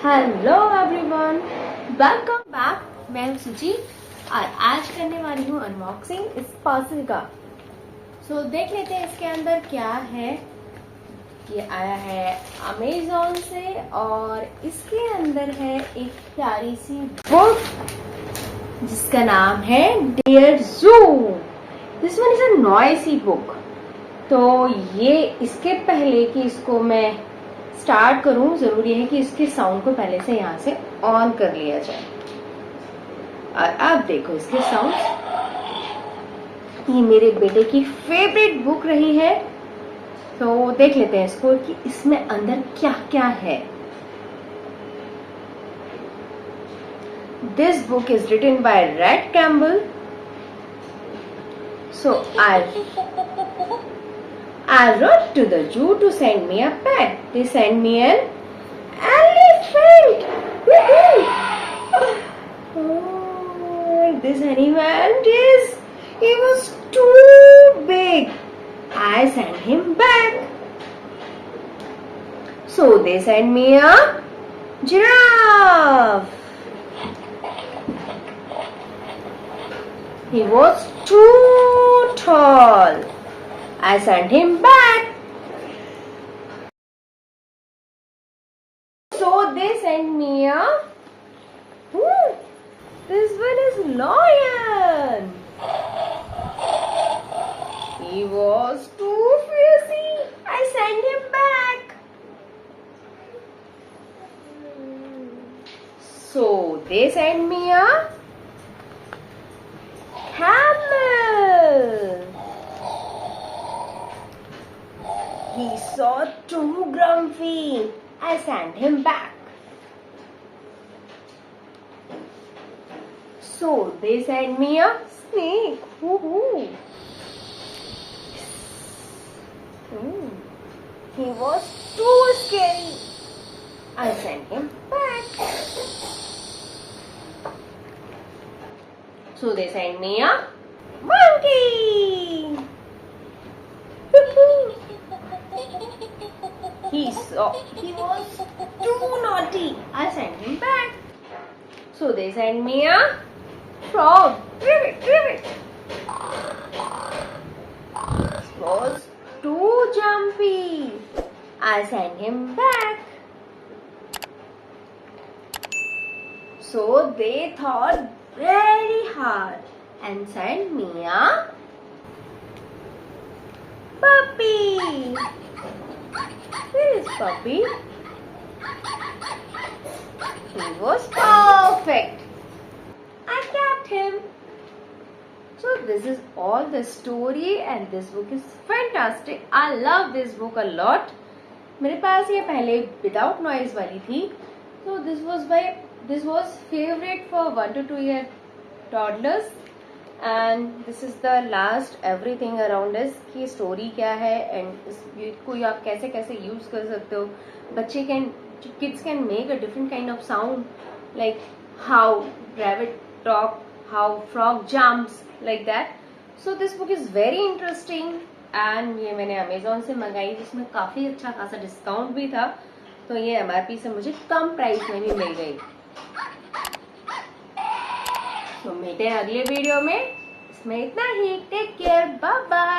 Hello everyone, welcome back. मैं हूँ सुची और आज करने वाली हूँ अनबॉक्सिंग इस पार्सल का। सो देख लेते हैं इसके अंदर क्या है। ये आया है अमेज़न से और इसके अंदर है एक प्यारी सी बुक जिसका नाम है डियर जू। This one is a noisy book. तो ये इसके पहले कि इसको मैं स्टार्ट करूं, जरूरी है कि इसके साउंड को पहले से यहाँ से ऑन कर लिया जाए। और अब देखो इसके साउंड। ये मेरे बेटे की फेवरेट बुक रही है, तो देख लेते हैं इसको कि इसमें अंदर क्या क्या है। This book is written by Red Campbell. So I wrote to the zoo to send me a pet. They sent me an elephant. Oh, this elephant he was too big. I sent him back. So they sent me a giraffe. He was too tall. I sent him back. So they sent me a this one is lion. He was too fierce. I sent him back. So they sent me a camel. He saw too grumpy. I sent him back. So they sent me a snake. Woohoo! He was too scary. I sent him back. So they sent me a monkey. He was too naughty. I sent him back. So they sent me a frog. Ribbit. He was too jumpy. I sent him back. So they thought very hard and sent me a puppy. Where is puppy? He was perfect. I kept him. So this is all the story and this book is fantastic. I love this book a lot. मेरे पास ये पहले without noise वाली थी. So this was favorite for 1 to 2 year toddlers. And this is the last everything around us की story क्या है and इसको आप कैसे कैसे यूज कर सकते हो। बच्चे kids can make a different kind of sound, like how rabbit talk, how frog jumps, like that. So this book is very interesting and ये मैंने अमेज़न से मंगाई जिसमें काफी अच्छा खासा डिस्काउंट भी था, तो ये MRP से मुझे कम प्राइस में भी मिल गई। तो मिलते हैं अगले वीडियो में। इसमें इतना ही। Take care, bye bye.